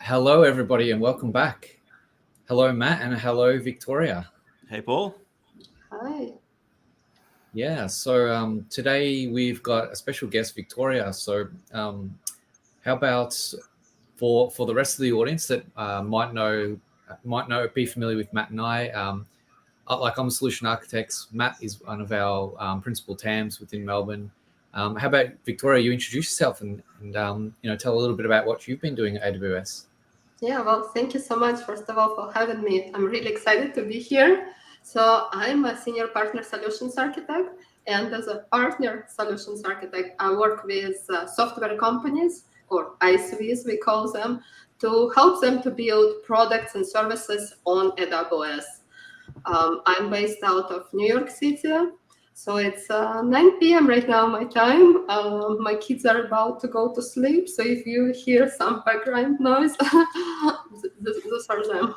Hello, everybody, and welcome back. Hello, Matt, and hello, Victoria. Hey, Paul. Hi. Yeah, so today we've got a special guest, Victoria. So, how about for the rest of the audience that be familiar with Matt and I? I'm a solution architect. Matt is one of our principal TAMs within Melbourne. How about Victoria? You introduce yourself and tell a little bit about what you've been doing at AWS. Yeah, well, thank you so much, first of all, for having me. I'm really excited to be here. So I'm a senior partner solutions architect, and as a partner solutions architect, I work with software companies, or ISVs we call them, to help them to build products and services on AWS. I'm based out of New York City. So it's 9 p.m. right now, my time. My kids are about to go to sleep. So if you hear some background noise, those are them.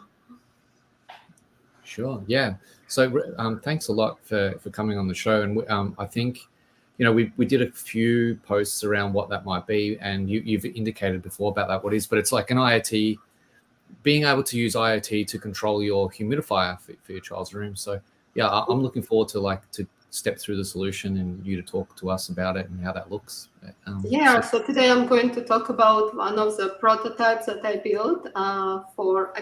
Sure. Yeah. So thanks a lot for coming on the show. And I think, we did a few posts around what that might be, and you've indicated before about that what is, but it's like an IoT, being able to use IoT to control your humidifier for your child's room. So yeah, I'm looking forward to step through the solution and you to talk to us about it and how that looks. So today I'm going to talk about one of the prototypes that I built for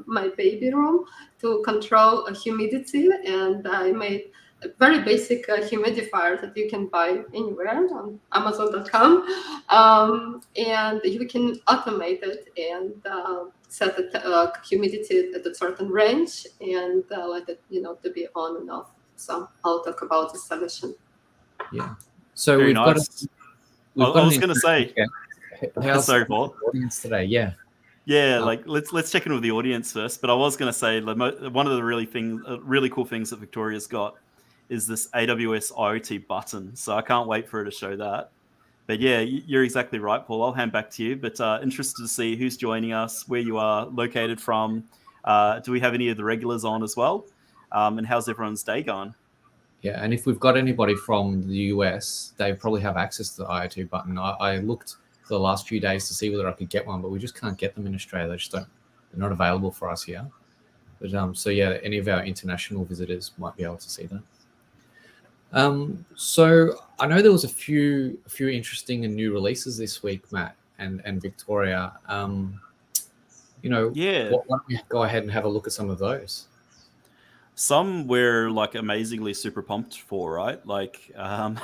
my baby room to control humidity, and I made a very basic humidifier that you can buy anywhere on Amazon.com, and you can automate it and set the humidity at a certain range and let it, to be on and off. So I'll talk about the solution. Yeah. So Very we've nice. got. I was going to say. How's Sorry, Paul. the audience today? Yeah. Yeah, let's check in with the audience first. But I was going to say one of the really cool things that Victoria's got is this AWS IoT button. So I can't wait for her to show that. But yeah, you're exactly right, Paul. I'll hand back to you. But interested to see who's joining us, where you are located from. Do we have any of the regulars on as well? And how's everyone's day going? Yeah, and if we've got anybody from the US, they probably have access to the IoT button. I looked for the last few days to see whether I could get one, but we just can't get them in Australia. They're not available for us here. But so yeah, any of our international visitors might be able to see that. So I know there was a few interesting and new releases this week, Matt and Victoria. Yeah. Why don't we go ahead and have a look at some of those? Some we're amazingly super pumped for, right? One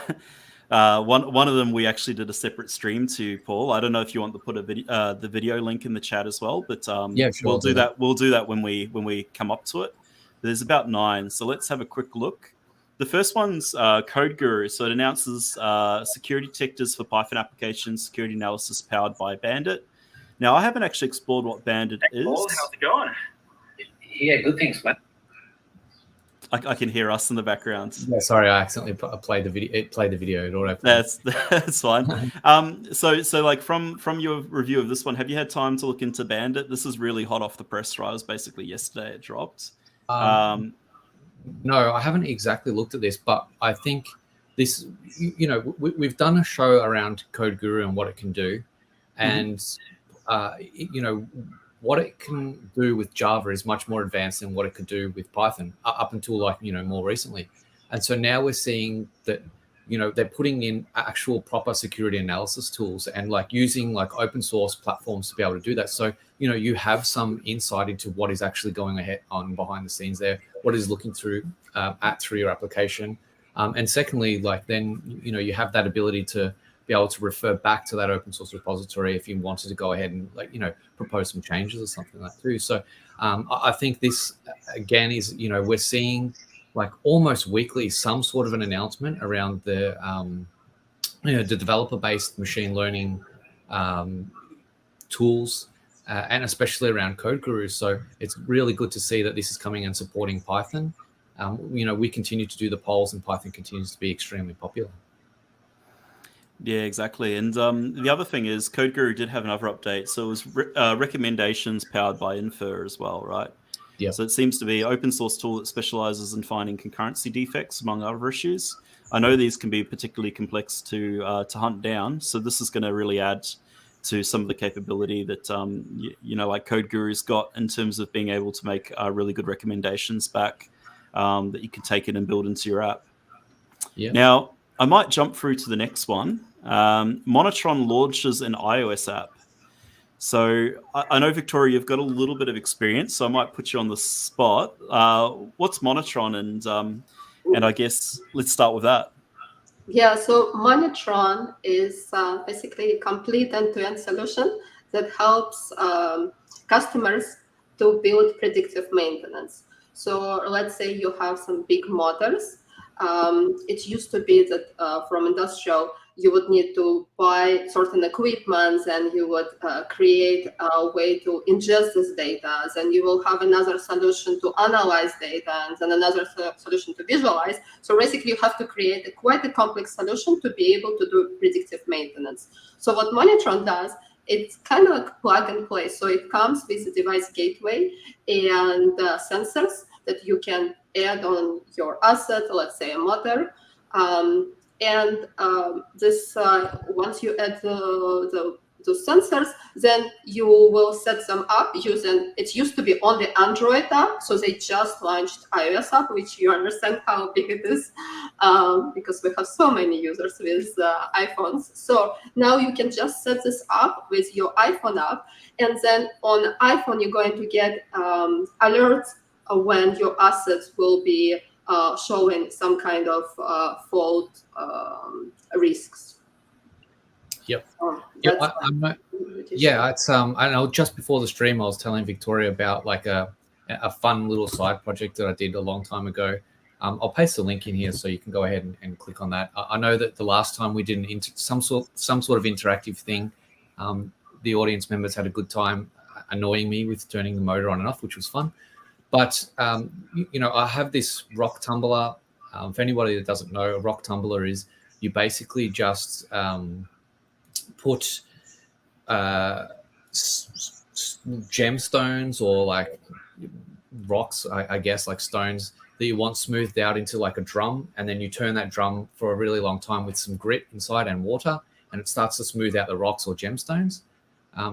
of them we actually did a separate stream to, Paul. I don't know if you want to put the video link in the chat as well, but yeah, sure, we'll do that. We'll do that when we come up to it. There's about 9, so let's have a quick look. The first one's Code Guru. So it announces security detectors for Python applications, security analysis powered by Bandit. Now, I haven't actually explored what Bandit is. Paul, how's it going? Yeah, good things, man. I can hear us in the background. Yeah, sorry, I accidentally played the video. It played the video. It auto. That's fine. So like from your review of this one, have you had time to look into Bandit? This is really hot off the press, right? It was basically yesterday it dropped. No, I haven't exactly looked at this, but I think this. We've done a show around Code Guru and what it can do, and what it can do with Java is much more advanced than what it could do with Python up until more recently. And so now we're seeing that, they're putting in actual proper security analysis tools and using open source platforms to be able to do that. So, you have some insight into what is actually going on behind the scenes there, what is looking through your application. And secondly, then, you have that ability to be able to refer back to that open source repository if you wanted to go ahead and propose some changes or something like that too. So I think this again is we're seeing almost weekly some sort of an announcement around the the developer-based machine learning tools and especially around Code Guru. So it's really good to see that this is coming and supporting Python. We continue to do the polls and Python continues to be extremely popular. Yeah, exactly. And the other thing is Code Guru did have another update. So it was recommendations powered by Infer as well, right? Yeah. So it seems to be an open source tool that specializes in finding concurrency defects, among other issues. I know these can be particularly complex to hunt down. So this is going to really add to some of the capability that like Code Guru's got in terms of being able to make really good recommendations back that you can take in and build into your app. Yeah. Now, I might jump through to the next one. Monotron launches an iOS app. So I know, Victoria, you've got a little bit of experience, so I might put you on the spot. What's Monotron? And I guess let's start with that. Yeah, so Monotron is basically a complete end-to-end solution that helps customers to build predictive maintenance. So let's say you have some big motors. It used to be that from industrial, you would need to buy certain equipment, and you would create a way to ingest this data. Then you will have another solution to analyze data, and then another solution to visualize. So basically, you have to create quite a complex solution to be able to do predictive maintenance. So what Monotron does, it's kind of like plug and play. So it comes with a device gateway and sensors that you can add on your asset, let's say a motor. This once you add the sensors, then you will set them up using, it used to be only Android app, so they just launched iOS app, which you understand how big it is, because we have so many users with iPhones. So now you can just set this up with your iPhone app, and then on iPhone you're going to get alerts when your assets will be showing some kind of fault risks. Yep. It's I know just before the stream I was telling Victoria about like a fun little side project that I did a long time ago. I'll paste the link in here so you can go ahead and click on that. I know that the last time we did some sort of interactive thing, the audience members had a good time annoying me with turning the motor on and off, which was fun. But I have this rock tumbler. For anybody that doesn't know, a rock tumbler is you basically just put gemstones or like rocks, I guess, like stones that you want smoothed out into like a drum, and then you turn that drum for a really long time with some grit inside and water, and it starts to smooth out the rocks or gemstones.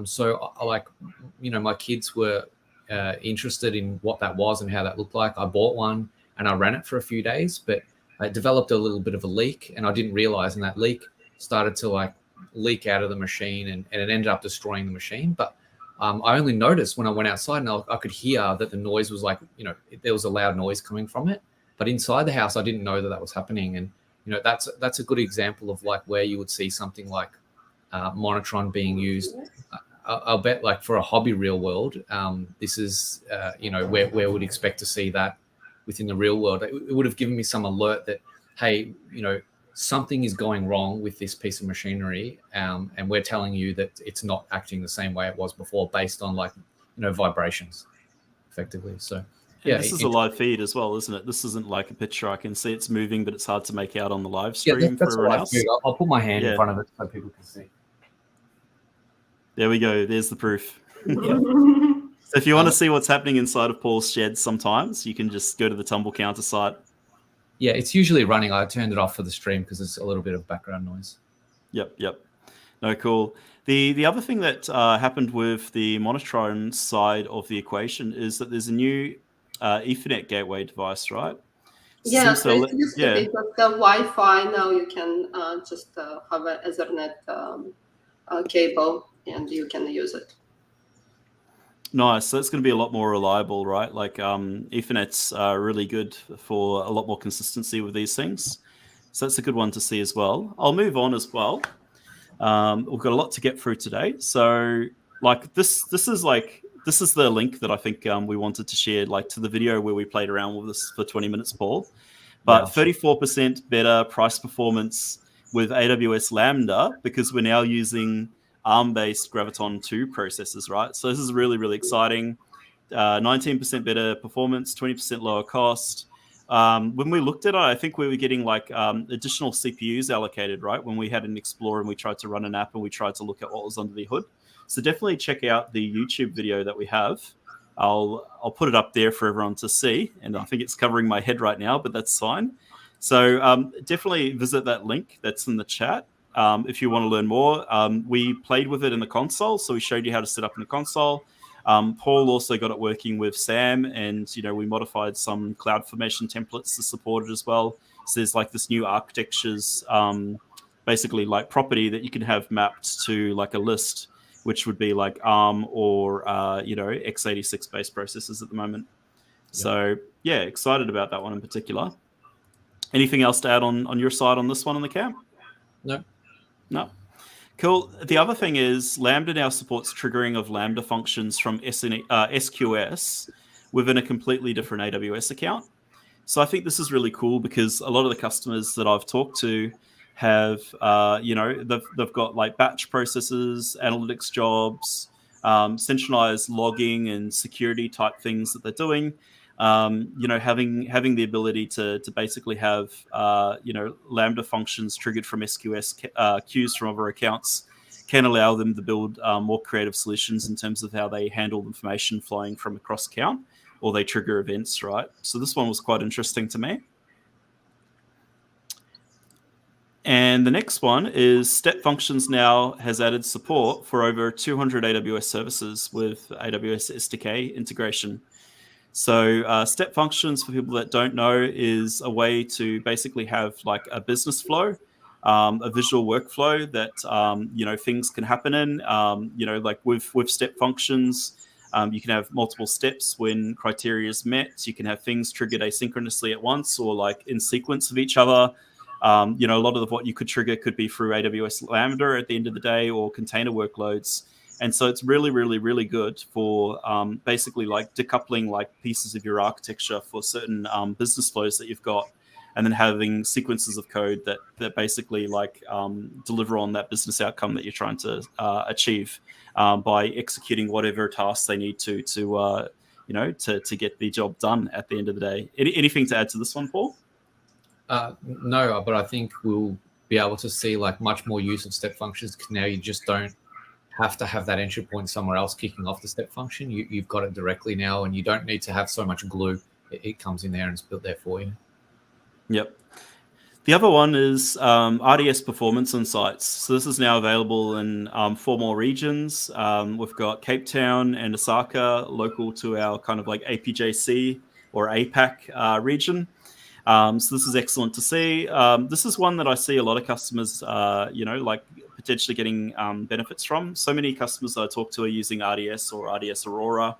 So I like, my kids were interested in what that was and how that looked like. I bought one and I ran it for a few days, but I developed a little bit of a leak, and I didn't realize, and that leak started to like leak out of the machine, and it ended up destroying the machine. But I only noticed when I went outside, and I could hear that the noise was like, there was a loud noise coming from it. But inside the house, I didn't know that was happening. And that's a good example of like where you would see something like Monotron being used. I'll bet like for a hobby real world, this is where we'd expect to see that within the real world. It would have given me some alert that, hey, something is going wrong with this piece of machinery, and we're telling you that it's not acting the same way it was before, based on like vibrations, effectively. So yeah, this is a live feed as well, isn't it? This isn't like a picture. I can see it's moving, but it's hard to make out on the live stream for everyone else. I'll put my hand in front of it so people can see. There we go. There's the proof. So if you want to see what's happening inside of Paul's shed, sometimes you can just go to the tumble counter site. Yeah, it's usually running. I turned it off for the stream because it's a little bit of background noise. Yep. No, cool. The other thing that happened with the Monotron side of the equation is that there's a new Ethernet gateway device, right? Yeah, so it used to be just the Wi-Fi. Now you can just have an Ethernet cable, and you can use it. Nice. So it's going to be a lot more reliable, right? Like Ethernet's really good for a lot more consistency with these things. So that's a good one to see as well. I'll move on as well. We've got a lot to get through today. So like this is the link that I think we wanted to share, like to the video where we played around with this for 20 minutes, Paul. But 34% better price performance with AWS Lambda, because we're now using ARM-based Graviton 2 processors, right? So this is really, really exciting. 19% better performance, 20% lower cost. When we looked at it, I think we were getting like additional CPUs allocated, right? When we had an Explorer and we tried to run an app and we tried to look at what was under the hood. So definitely check out the YouTube video that we have. I'll put it up there for everyone to see. And I think it's covering my head right now, but that's fine. So definitely visit that link that's in the chat. if you want to learn more. We played with it in the console, so we showed you how to set up in the console. Paul also got it working with Sam, and we modified some CloudFormation templates to support it as well. So there's like this new architectures, basically like property that you can have mapped to like a list, which would be like ARM or x86 based processors at the moment. So yeah, excited about that one in particular. Anything else to add on your side on this one in the camp? No. Cool. The other thing is Lambda now supports triggering of Lambda functions from SQS within a completely different AWS account. So I think this is really cool because a lot of the customers that I've talked to have, they've got like batch processes, analytics jobs, centralized logging and security type things that they're doing. Having the ability to basically have Lambda functions triggered from SQS queues from other accounts can allow them to build more creative solutions in terms of how they handle information flowing from across account, or they trigger events, right? So this one was quite interesting to me. And the next one is Step Functions now has added support for over 200 AWS services with AWS SDK integration. So Step Functions, for people that don't know, is a way to basically have like a business flow, a visual workflow that things can happen in. Like with Step Functions, you can have multiple steps when criteria is met. You can have things triggered asynchronously at once or like in sequence of each other. A lot of what you could trigger could be through AWS Lambda at the end of the day, or container workloads. And so it's really, really, really good for basically like decoupling like pieces of your architecture for certain business flows that you've got, and then having sequences of code that basically like deliver on that business outcome that you're trying to achieve by executing whatever tasks they need to get the job done at the end of the day. Anything to add to this one, Paul? No, but I think we'll be able to see like much more use of step functions, because now you just don't have to have that entry point somewhere else kicking off the step function. You've got it directly now, and you don't need to have so much glue. It comes in there and it's built there for you. Yep. The other one is RDS Performance Insights. So this is now available in 4 more regions. We've got Cape Town and Osaka, local to our kind of like APJC or APAC region. So this is excellent to see. This is one that I see a lot of customers, like potentially getting benefits from. So many customers that I talk to are using RDS or RDS Aurora.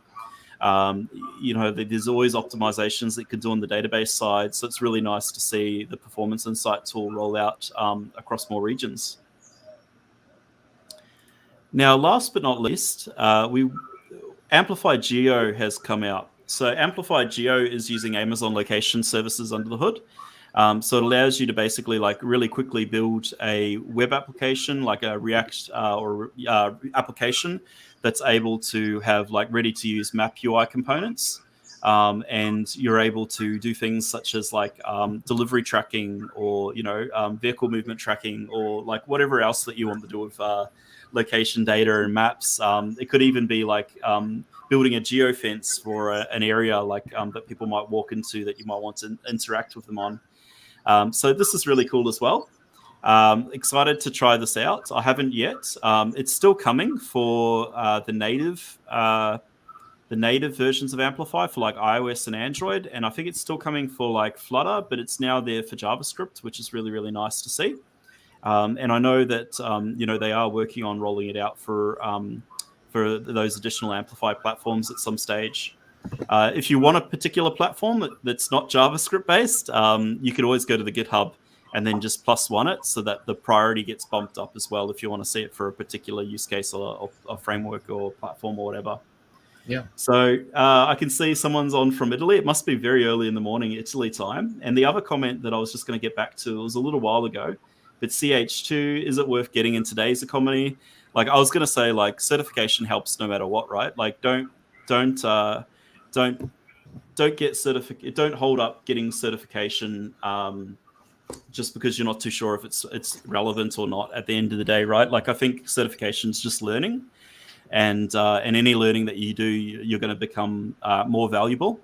There's always optimizations that you can do on the database side. So it's really nice to see the Performance Insight tool roll out across more regions. Now, last but not least, Amplify Geo has come out. So Amplify Geo is using Amazon location services under the hood. So it allows you to basically like really quickly build a web application, like a React application that's able to have like ready to use map UI components. And you're able to do things such as like delivery tracking or, vehicle movement tracking, or like whatever else that you want to do with location data and maps. It could even be like building a geofence for an area like that people might walk into that you might want to interact with them on. So this is really cool as well. Excited to try this out. I haven't yet. It's still coming for the native versions of Amplify for like iOS and Android, and I think it's still coming for like Flutter, but it's now there for JavaScript, which is really, really nice to see. And I know that they are working on rolling it out for those additional Amplify platforms at some stage. If you want a particular platform that's not JavaScript based, you could always go to the GitHub and then just +1 it so that the priority gets bumped up as well if you want to see it for a particular use case or a framework or platform or whatever. Yeah. So I can see someone's on from Italy. It must be very early in the morning Italy time. And the other comment that I was just going to get back to, it was a little while ago, but CH2, is it worth getting in today's economy? Like I was going to say, like certification helps no matter what, right? Like don't get certificate. Don't hold up getting certification just because you're not too sure if it's relevant or not at the end of the day, right? Like I think certification is just learning, and any learning that you do, you're going to become more valuable.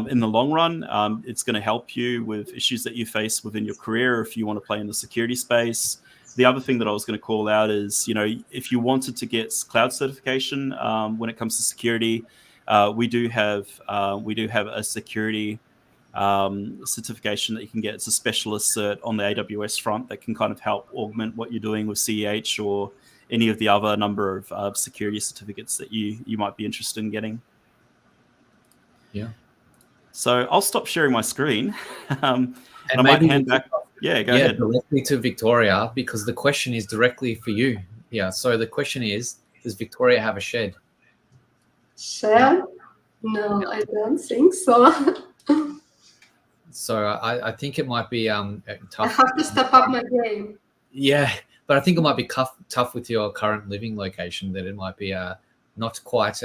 In the long run, it's going to help you with issues that you face within your career if you want to play in the security space. the other thing that I was going to call out is, if you wanted to get cloud certification when it comes to security, we do have a security certification that you can get. It's a specialist cert on the AWS front that can kind of help augment what you're doing with CEH or any of the other number of security certificates that you might be interested in getting. Yeah. So I'll stop sharing my screen, and I might maybe hand back. Yeah, go ahead. Directly to Victoria, because the question is directly for you. Yeah. So the question is, does Victoria have a shed? Shed? No, I don't think so. So I think it might be tough. I have to step up my game. Yeah, but I think it might be tough with your current living location, that it might be not quite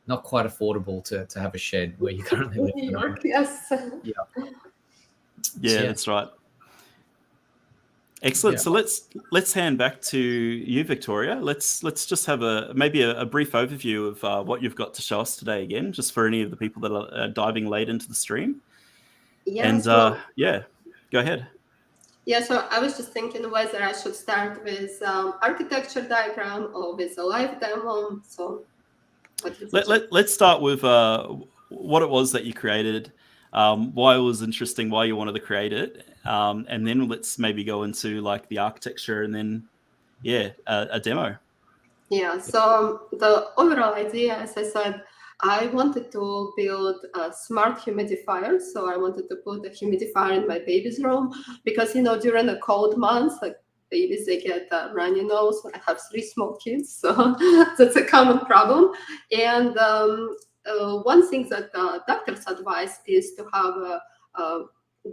affordable to have a shed where you currently live. New York, yes. Yeah, that's right. Excellent. Yeah. So let's hand back to you, Victoria. Let's just have maybe a brief overview of what you've got to show us today again, just for any of the people that are diving late into the stream. Yeah, and so, go ahead. Yeah, so I was just thinking whether I should start with architecture diagram or with a live demo. So let's start with what it was that you created, why it was interesting, why you wanted to create it, and then let's maybe go into like the architecture and then a demo. Yeah, so the overall idea, as I said, I wanted to build a smart humidifier. So I wanted to put a humidifier in my baby's room because, during the cold months, like babies, they get a runny nose. I have 3 small kids, so that's a common problem. And one thing that doctors advise is to have a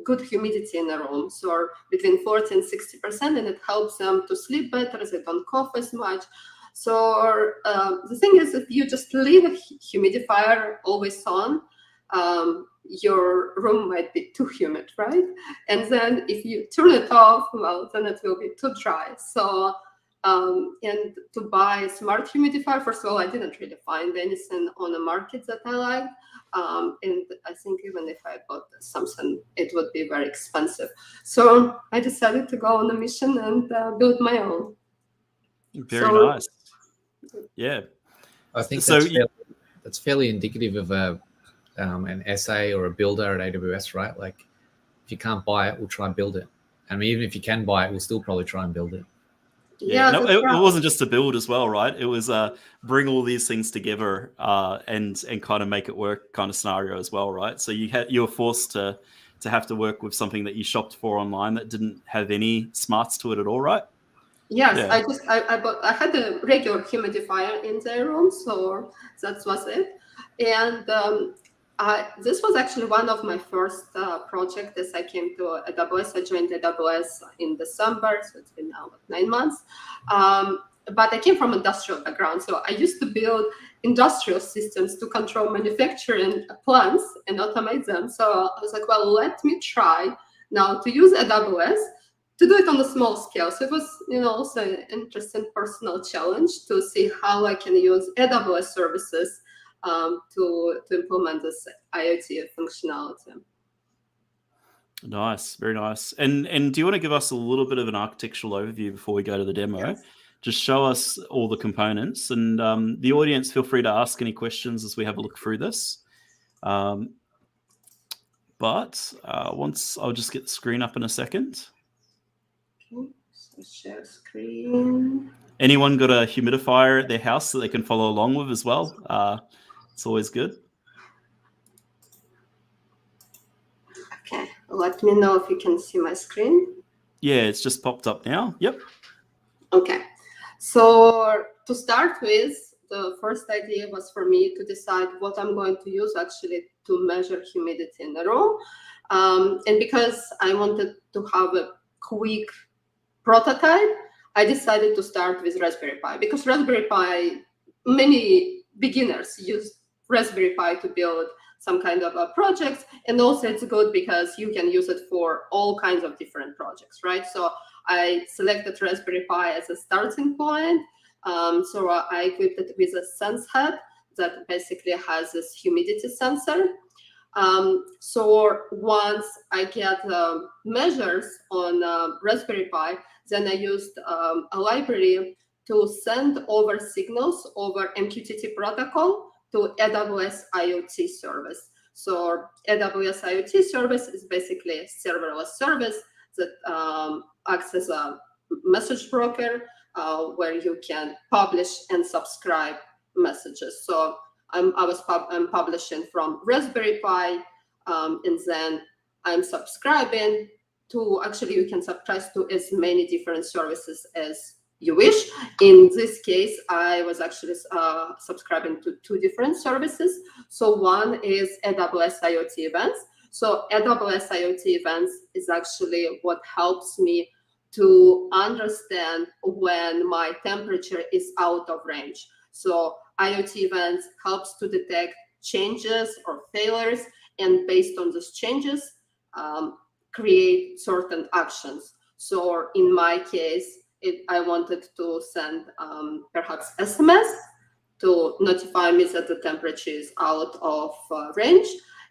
good humidity in the room, so between 40 and 60%, and it helps them to sleep better. They don't cough as much. So the thing is, if you just leave a humidifier always on, your room might be too humid, right? And then if you turn it off, well, then it will be too dry. So, and to buy a smart humidifier, first of all, I didn't really find anything on the market that I liked. And I think even if I bought something, it would be very expensive. So I decided to go on a mission and build my own. Very nice. Yeah, I think so that's fairly indicative of an SA or a builder at AWS, right? Like, if you can't buy it, we'll try and build it. I mean, even if you can buy it, we'll still probably try and build it. Yeah, no, it wasn't just to build as well, right? It was bring all these things together and kind of make it work kind of scenario as well, right? So you were forced to have to work with something that you shopped for online that didn't have any smarts to it at all, right? Yes, yeah. I had a regular humidifier in the room, so that was it. And this was actually one of my first projects as I came to AWS. I joined AWS in December, so it's been now 9 months. But I came from industrial background, so I used to build industrial systems to control manufacturing plants and automate them. So I was like, well, let me try now to use AWS to do it on a small scale. So it was, also an interesting personal challenge to see how I can use AWS services to implement this IoT functionality. Nice, very nice. And do you want to give us a little bit of an architectural overview before we go to the demo? Yes. Just show us all the components, and the audience, feel free to ask any questions as we have a look through this. But once I'll just get the screen up in a second. So share screen. Anyone got a humidifier at their house that they can follow along with as well? It's always good. Okay, let me know if you can see my screen. Yeah, it's just popped up now. Yep. Okay, so to start with, the first idea was for me to decide what I'm going to use actually to measure humidity in the room. And because I wanted to have a quick prototype, I decided to start with Raspberry Pi, because Raspberry Pi, many beginners use Raspberry Pi to build some kind of projects, and also it's good because you can use it for all kinds of different projects, right? So I selected Raspberry Pi as a starting point. So I equipped it with a sense head that basically has this humidity sensor. So once I get measures on Raspberry Pi, then I used a library to send over signals over MQTT protocol to AWS IoT service. So AWS IoT service is basically a serverless service that acts as a message broker where you can publish and subscribe messages. So I'm publishing from Raspberry Pi, and then I'm subscribing to, actually you can subscribe to as many different services as you wish. In this case, I was actually subscribing to 2 different services. So one is Aws Iot Events. So Aws Iot Events is actually what helps me to understand when my temperature is out of range. So IoT Events helps to detect changes or failures, and based on those changes, create certain actions. So in my case, I wanted to send perhaps SMS to notify me that the temperature is out of range.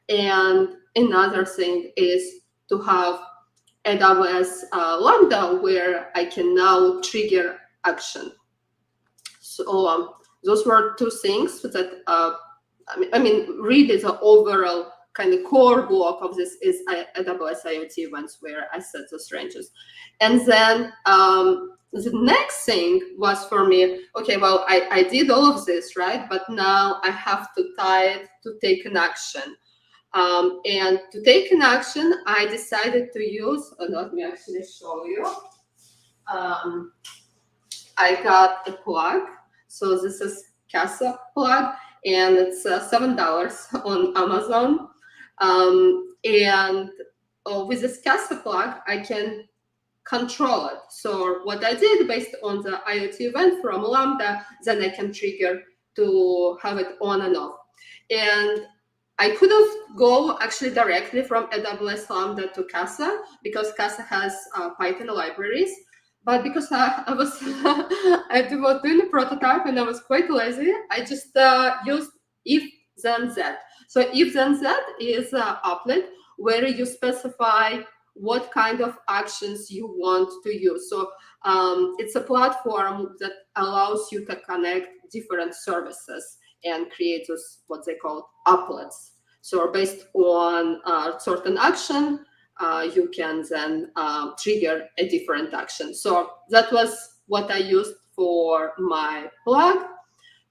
And another thing is to have AWS Lambda, where I can now trigger action. So those were 2 things that, I mean, really the overall kind of core block of this is AWS IoT Events, where I set those ranges. And then the next thing was for me, okay, well, I did all of this, right? But now I have to tie it to take an action. And to take an action, I decided to use, let me actually show you. I got a plug. So this is Casa plug, and it's $7 on Amazon. And with this Casa plug, I can control it. So what I did based on the IoT event from Lambda, then I can trigger to have it on and off. And I could have go actually directly from AWS Lambda to Casa, because Casa has Python libraries. But because I was doing a prototype and I was quite lazy, I just used if then Z. So if then Z is an applet where you specify what kind of actions you want to use. So it's a platform that allows you to connect different services and create those, what they call applets. So based on a certain action, you can then trigger a different action. So that was what I used for my plug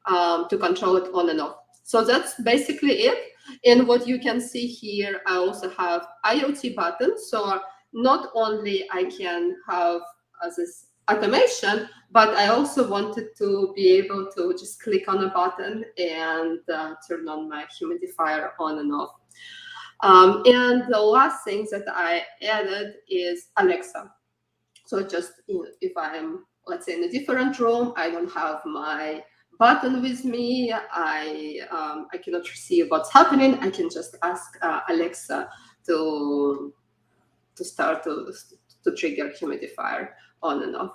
to control it on and off. So that's basically it. And what you can see here, I also have IoT buttons. So not only I can have this automation, but I also wanted to be able to just click on a button and turn on my humidifier on and off. And the last thing that I added is Alexa. So just if I'm, let's say, in a different room, I don't have my button with me, I cannot see what's happening, I can just ask Alexa to start to trigger humidifier on and off.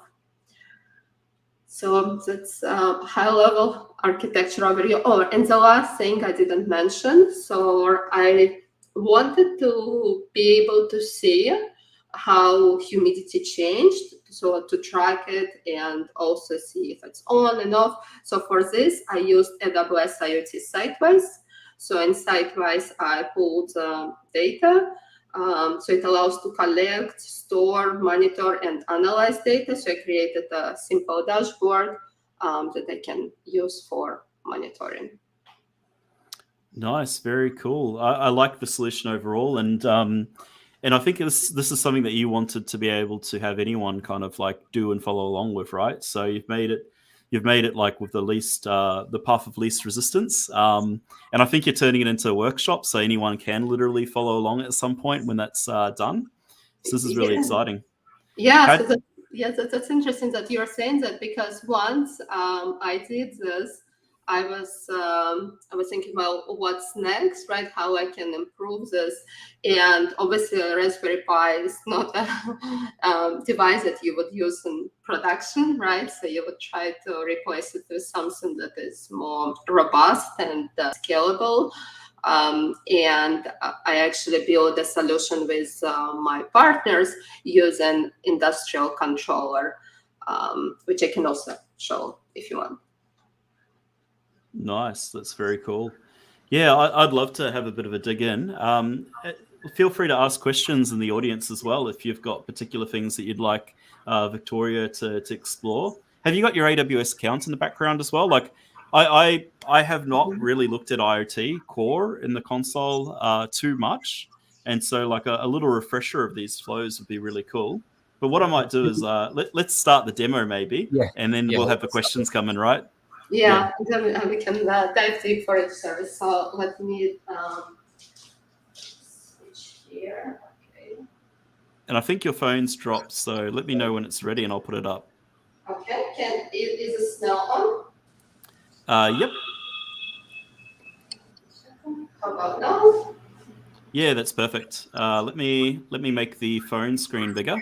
So that's high-level architecture overview. Oh, and the last thing I didn't mention, so I wanted to be able to see how humidity changed, so to track it and also see if it's on and off. So for this, I used AWS IoT Sitewise. So in Sitewise, I pulled data. So it allows to collect, store, monitor, and analyze data. So I created a simple dashboard that I can use for monitoring. Nice, very cool. I like the solution overall, and I think this is something that you wanted to be able to have anyone kind of like do and follow along with, right? So you've made it like with the path of least resistance, and I think you're turning it into a workshop, so anyone can literally follow along at some point when that's done. So this is really exciting. Yeah, that's interesting that you're saying that, because once I did this, I was thinking, well, what's next, right? How I can improve this. And obviously Raspberry Pi is not a device that you would use in production, right? So you would try to replace it with something that is more robust and scalable. And I actually built a solution with my partners using industrial controller, which I can also show if you want. Nice. That's very cool. Yeah, I'd love to have a bit of a dig in. Feel free to ask questions in the audience as well if you've got particular things that you'd like Victoria to explore. Have you got your AWS account in the background as well? Like, I have not really looked at IoT core in the console too much, and so like a little refresher of these flows would be really cool. But what I might do is let's start the demo maybe, and then we'll have the questions coming, right? Yeah, then we can dive deep for each service. So let me switch here. Okay. And I think your phone's dropped, so let me know when it's ready and I'll put it up. Okay, is the snow on? Yep. How about now? Yeah, that's perfect. Let me make the phone screen bigger.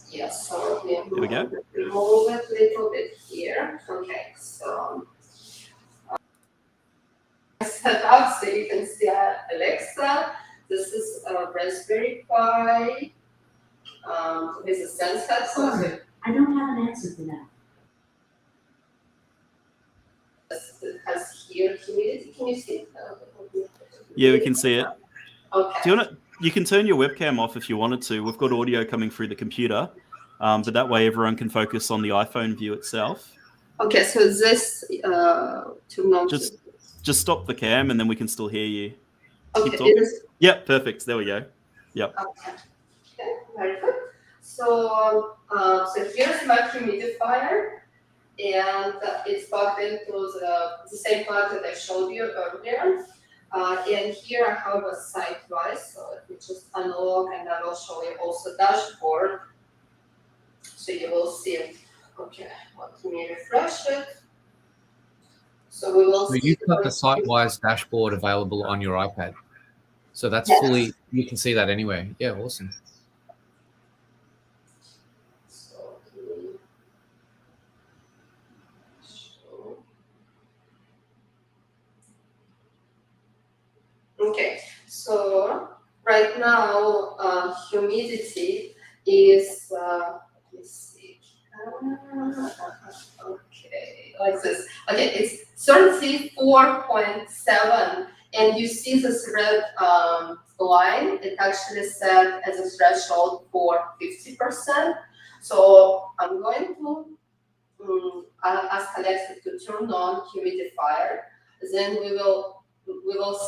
Yes, so There we go. Remove it a little bit here. Okay, so set up so you can see Alexa. This is a Raspberry Pi with a sense headset. I don't have an answer for that. It has here humidity. Can you see it? Yeah, we can see it. Okay. Do you want to? You can turn your webcam off if you wanted to. We've got audio coming through the computer, but that way everyone can focus on the iPhone view itself. Okay, so this turn on. Just stop the cam, and then we can still hear you. Okay, Keep talking. Yep, perfect. There we go. Yep. Okay, very good. So, so here's my humidifier, and it's plugged into the same plug that I showed you earlier. And here I have a site-wise, so let me just unlock, and I will show you also dashboard. So you will see it. Okay, let me refresh it. So we will. So you've got the site-wise dashboard available on your iPad. So that's fully, you can see that anyway. Yeah, awesome. So okay, so right now humidity is let me see. Okay, like this. Okay, it's 34.7, and you see this red line. It actually set as a threshold for 50%. So I'm going to ask Alexa to turn on humidifier. Then we will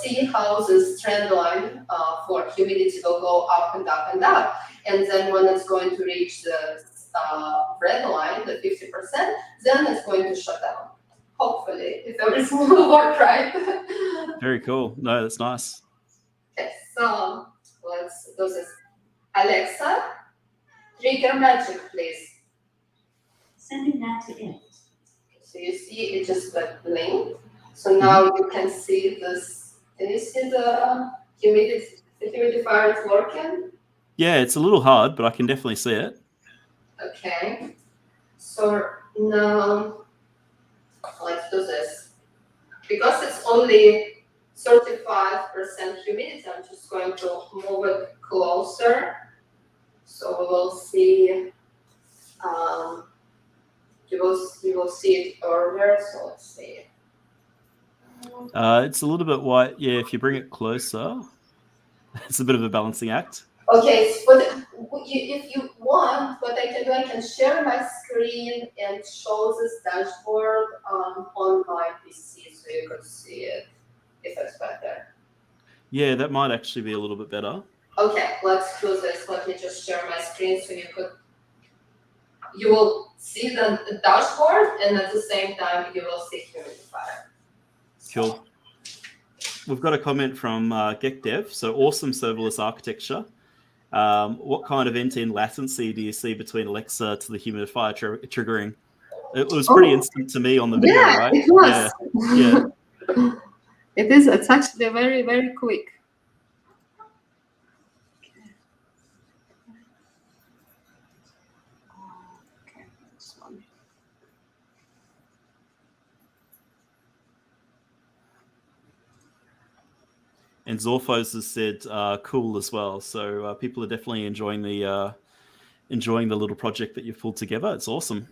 see how this trend line for humidity will go up and up and up. And then when it's going to reach the red line, the 50%, then it's going to shut down. Hopefully, if everything will work right. Very cool. No, that's nice. Okay, so let's do this. Alexa, trigger magic, please. Sending that to it. So you see it just like blinked. So now you can see this. Can you see the humidifier is working? Yeah, it's a little hard, but I can definitely see it. Okay. So now let's do this. Because it's only 35% humidity, I'm just going to move it closer. So we will see. You will see it earlier. So let's see. It's a little bit white. Yeah, if you bring it closer, it's a bit of a balancing act. Okay, but if you want, what I can do, I can share my screen and show this dashboard on my PC so you could see it if it's better. Yeah, that might actually be a little bit better. Okay, let's do this. Let me just share my screen so you will see the dashboard, and at the same time you will see humidifier. Cool. We've got a comment from GetDev. So awesome serverless architecture. What kind of end-to-end latency do you see between Alexa to the humidifier triggering? It was pretty instant to me on the video, yeah, right? It was. Yeah. It is. It's actually very, very quick. Okay, this one. And Zorfos has said cool as well. So people are definitely enjoying the little project that you've pulled together. It's awesome.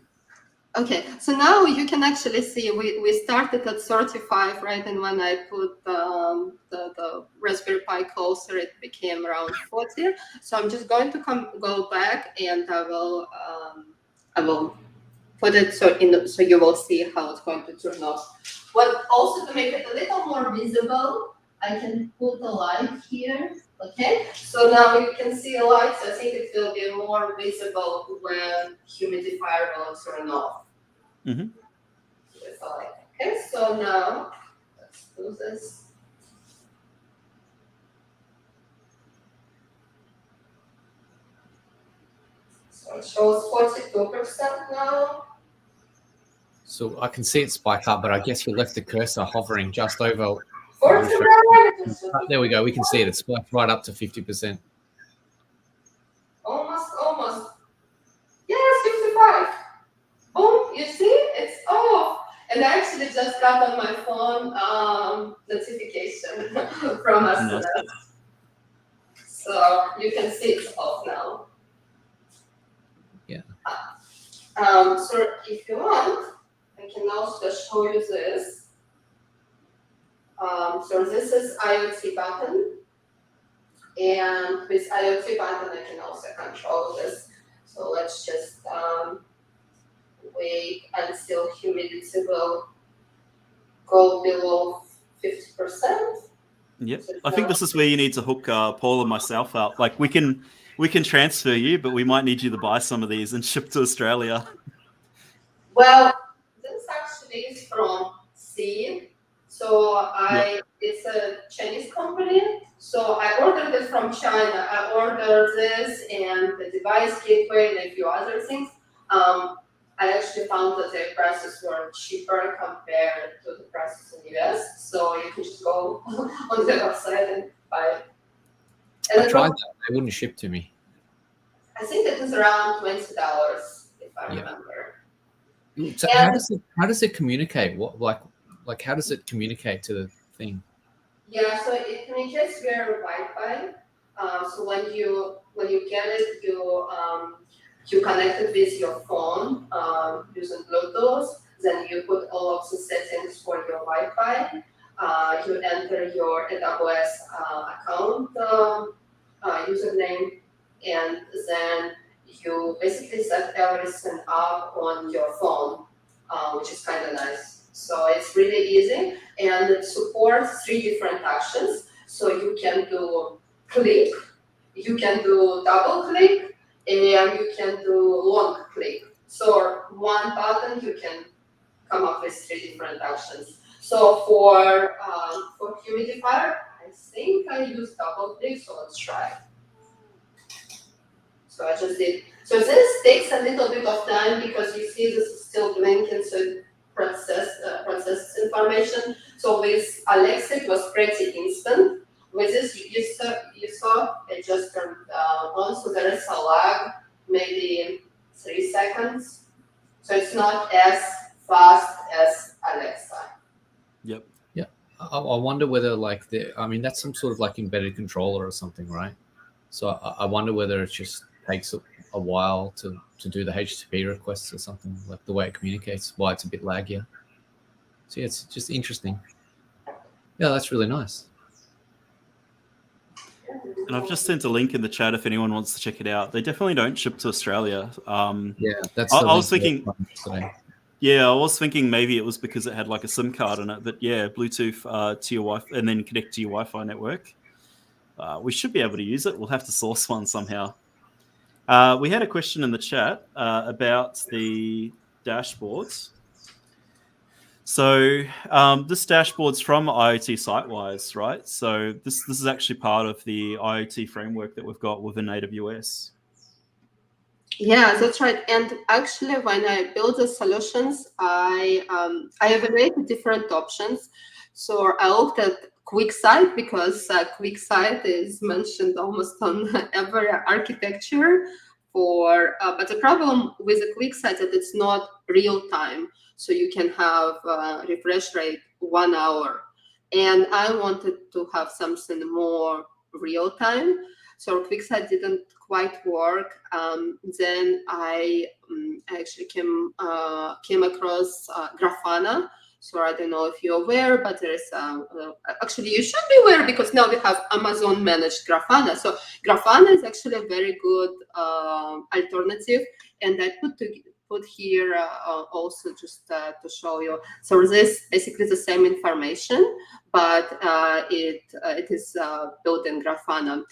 Okay, so now you can actually see we started at 35, right? And when I put the Raspberry Pi closer, it became around 40. So I'm just going to go back, and I will put it so you will see how it's going to turn off. But also to make it a little more visible, I can put a light here. Okay, so now you can see a light. So I think it will be more visible when humidifier will turn off. Mm-hmm. With a light. Okay, so now let's do this. So it shows 42% now. So I can see it spike up, but I guess you left the cursor hovering just over. 49. There we go. We can see it. It's spiked right up to 50%. Almost. Yes, 55. Boom, you see? It's off. And I actually just got on my phone notification from us. So you can see it's off now. Yeah. So if you want, I can also show you this. So this is Iot Button. And with Iot Button, I can also control this. So let's just wait until humidity will go below 50%. Yep. I think this is where you need to hook Paul and myself up. Like we can transfer you, but we might need you to buy some of these and ship to Australia. Well, this actually is from Sea. So it's a Chinese company. So I ordered it from China. I ordered this and the device gateway and a few other things. I actually found that their prices were cheaper compared to the prices in the US. So you can just go on the website and buy it. And I tried that. They wouldn't ship to me. I think it was around $20, if I remember. So how does it communicate? What like how does it communicate to the thing? Yeah, so it communicates via Wi-Fi. So when you get it, you connect it with your phone using Bluetooth. Then you put all of the settings for your Wi-Fi. You enter your AWS account username, and then you basically set everything up on your phone, which is kind of nice. So it's really easy, and it supports 3 different actions. So you can do click, you can do double click, and you can do long click. So one button, you can come up with 3 different actions. So for humidifier, I think I use double click, so let's try. So I just did. So this takes a little bit of time because you see this is still blinking, so it processes information. So with Alexa, it was pretty instant. With this, you saw it just turned on, so there is a lag, maybe 3 seconds. So it's not as fast as Alexa. Yep. Yeah. I wonder whether that's some sort of like embedded controller or something, right? So I wonder whether it just takes a while to do the HTTP requests or something, like the way it communicates, why it's a bit laggier. So yeah, it's just interesting. Yeah, that's really nice. And I've just sent a link in the chat if anyone wants to check it out. They definitely don't ship to Australia. Yeah, that's. I was thinking. Yeah, I was thinking maybe it was because it had like a SIM card in it, but yeah, Bluetooth to your Wi-Fi and then connect to your Wi-Fi network. We should be able to use it. We'll have to source one somehow. We had a question in the chat about the dashboards. So this dashboard's from IoT Sitewise, right? So this is actually part of the IoT framework that we've got within AWS. Yeah, that's right. And actually, when I build the solutions, I evaluated different options. So I looked at QuickSight because QuickSight is mentioned almost on every architecture. But the problem with the QuickSight is that it's not real time. So you can have refresh rate 1 hour. and I wanted to have something more real time. So QuickSight didn't quite work. Then I actually came across Grafana. So I don't know if you're aware, but there is actually you should be aware, because now we have Amazon managed Grafana. So Grafana is actually a very good alternative, and I put here also just to show you. So this basically the same information, but it is built in Grafana.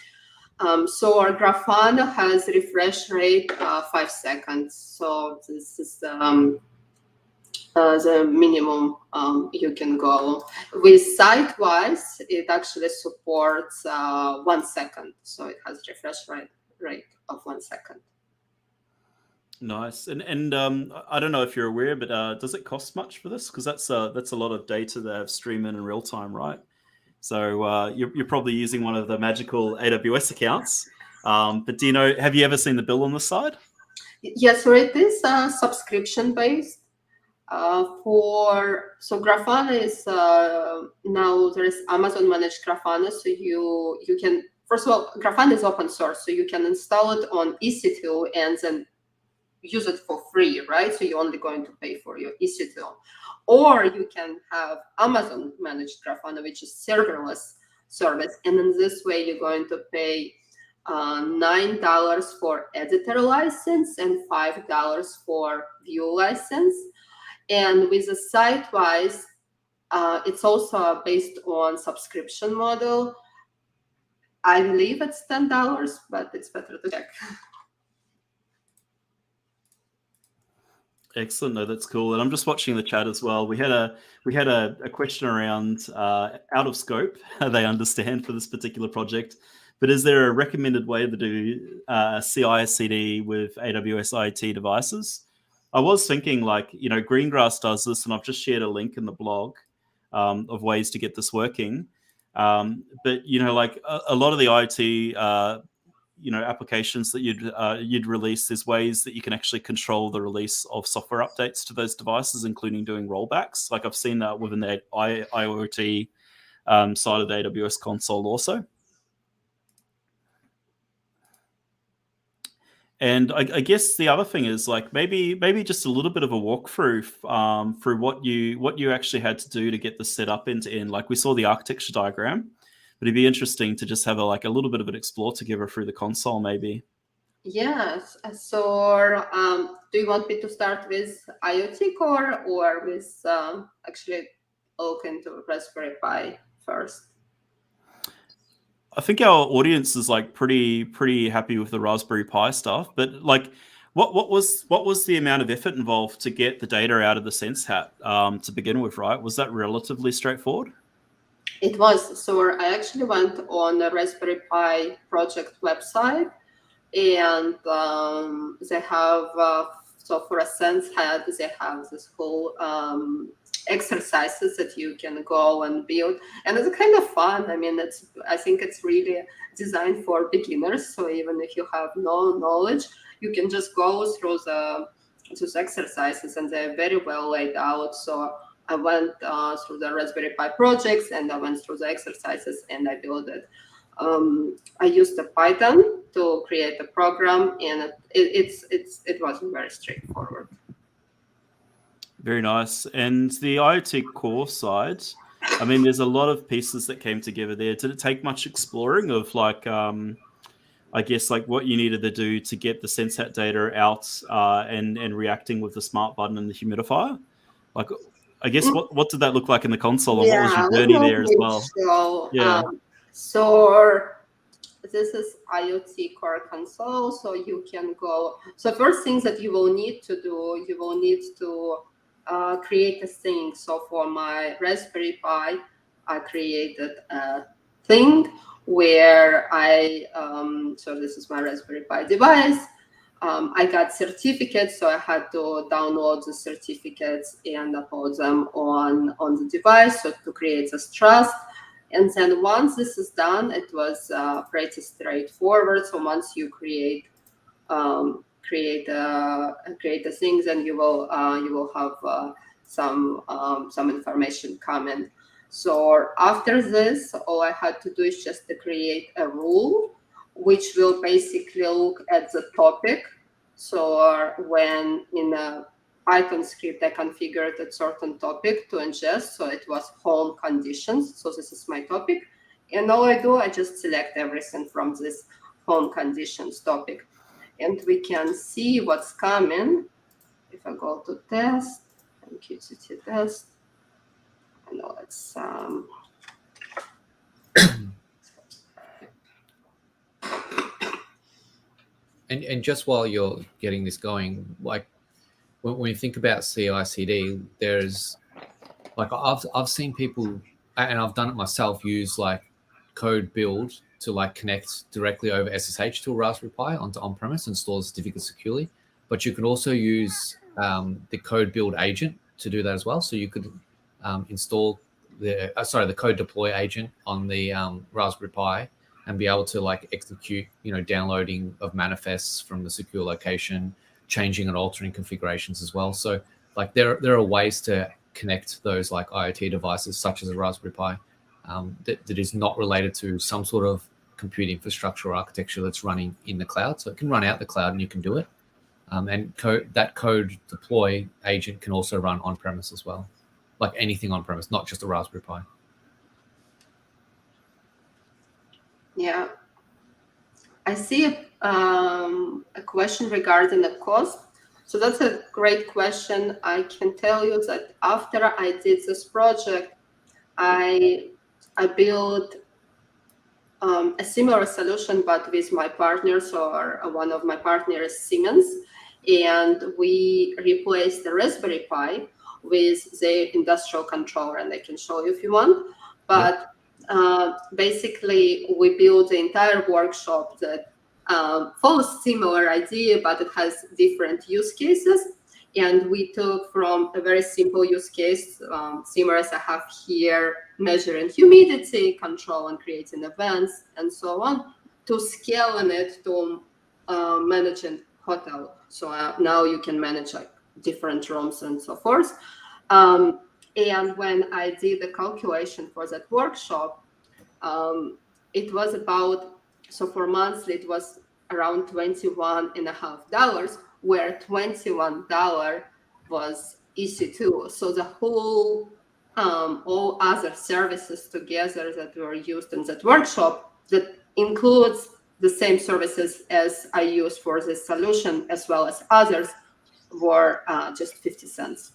So our Grafana has refresh rate 5 seconds. So this is the minimum you can go. With SiteWise, it actually supports 1 second. So it has refresh rate of 1 second. Nice. And I don't know if you're aware, but does it cost much for this? Because that's a lot of data to have stream in real time, right? So you're probably using one of the magical AWS accounts. But do you know, have you ever seen the bill on the side? Yes, so it is subscription based. So Grafana is now there is Amazon managed Grafana, so you can, first of all, Grafana is open source, so you can install it on EC2 and then use it for free, right? So you're only going to pay for your EC2. Or you can have Amazon managed Grafana, which is serverless service, and in this way you're going to pay $9 for editor license and $5 for view license. And with the SiteWise, it's also based on subscription model. I believe it's $10, but it's better to check. Excellent. No, that's cool. And I'm just watching the chat as well. We had a question around out of scope, how they understand for this particular project. But is there a recommended way to do CI/CD with AWS IoT devices? I was thinking, like, you know, Greengrass does this, and I've just shared a link in the blog of ways to get this working. But you know, like a lot of the IoT applications that you'd release, there's ways that you can actually control the release of software updates to those devices, including doing rollbacks. Like I've seen that within the IoT side of the AWS console also. And I guess the other thing is, like, maybe just a little bit of a walkthrough through what you actually had to do to get this set up end to end. Like we saw the architecture diagram, but it'd be interesting to just have a little bit of an explore together through the console, maybe. Yes. So do you want me to start with IoT Core or with actually look into Raspberry Pi first? I think our audience is like pretty happy with the Raspberry Pi stuff, but like, what was the amount of effort involved to get the data out of the Sense Hat to begin with? Right, was that relatively straightforward? It was. So I actually went on the Raspberry Pi project website, and they have so for a Sense Hat they have this whole exercises that you can go and build, and it's kind of fun. I mean, I think it's really designed for beginners, so even if you have no knowledge, you can just go through those exercises, and they're very well laid out. So I went through the Raspberry Pi projects, and I went through the exercises, and I built it. I used a Python to create a program, and it wasn't very straightforward. Very nice. And the IoT Core side, I mean, there's a lot of pieces that came together there. Did it take much exploring of, like, I guess, like what you needed to do to get the SenseHat data out and reacting with the smart button and the humidifier? Like, I guess what did that look like in the console, and what was your journey there as well? So, yeah. So this is IoT Core console. So you can go. So first things that you will need to do, you will need to create a thing. So for my Raspberry Pi, I created a thing where so this is my Raspberry Pi device. I got certificates, so I had to download the certificates and upload them on the device, so to create this trust. And then once this is done, it was pretty straightforward. So once you create the things, and you will have some information come in. So after this, all I had to do is just to create a rule, which will basically look at the topic. So when in a Python script, I configured a certain topic to ingest. So it was home conditions. So this is my topic. And all I do, I just select everything from this home conditions topic. And we can see what's coming. If I go to test and QTT test, I know it's And just while you're getting this going, like when you think about CI/CD, there's like I've seen people, and I've done it myself, use like code build to like connect directly over SSH to a Raspberry Pi onto on-premise and store the certificate securely. But you can also use the code build agent to do that as well. So you could install the code deploy agent on the Raspberry Pi and be able to like execute, downloading of manifests from the secure location, changing and altering configurations as well. So like there are ways to connect those like IoT devices such as a Raspberry Pi that is not related to some sort of compute infrastructure or architecture that's running in the cloud. So it can run out the cloud and you can do it. And that code deploy agent can also run on-premise as well, like anything on-premise, not just a Raspberry Pi. Yeah. I see a question regarding the cost. So that's a great question. I can tell you that after I did this project, I built a similar solution, but with my partners, or one of my partners, Siemens, and we replaced the Raspberry Pi with the industrial controller, and I can show you if you want. But basically, we built the entire workshop that follows similar idea, but it has different use cases. And we took from a very simple use case, similar as I have here, measuring humidity, control and creating events, and so on, to scaling it to managing hotel. So now you can manage like different rooms and so forth. And when I did the calculation for that workshop, it was about, so for monthly, it was around $21.50, where $21 was EC2. So the whole, all other services together that were used in that workshop, that includes the same services as I used for this solution, as well as others, were just 50 cents.